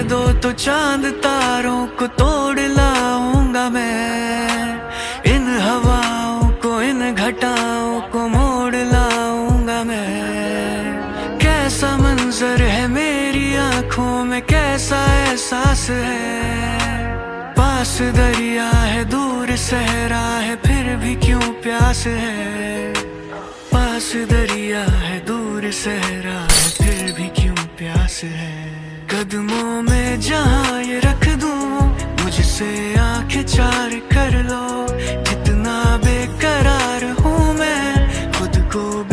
दो तो चांद तारों को तोड़ लाऊंगा मैं। इन हवाओं को, इन घटाओं को मोड़ लाऊंगा मैं। कैसा मंजर है मेरी आंखों में, कैसा एहसास है। पास दरिया है, दूर सहरा है, फिर भी क्यों प्यास है। पास दरिया है, दूर सहरा है, फिर भी क्यों प्यास है। कदमों में जहाँ ये रख दूं, मुझसे आंखें चार कर लो। जितना बेकरार हूँ मैं, खुद को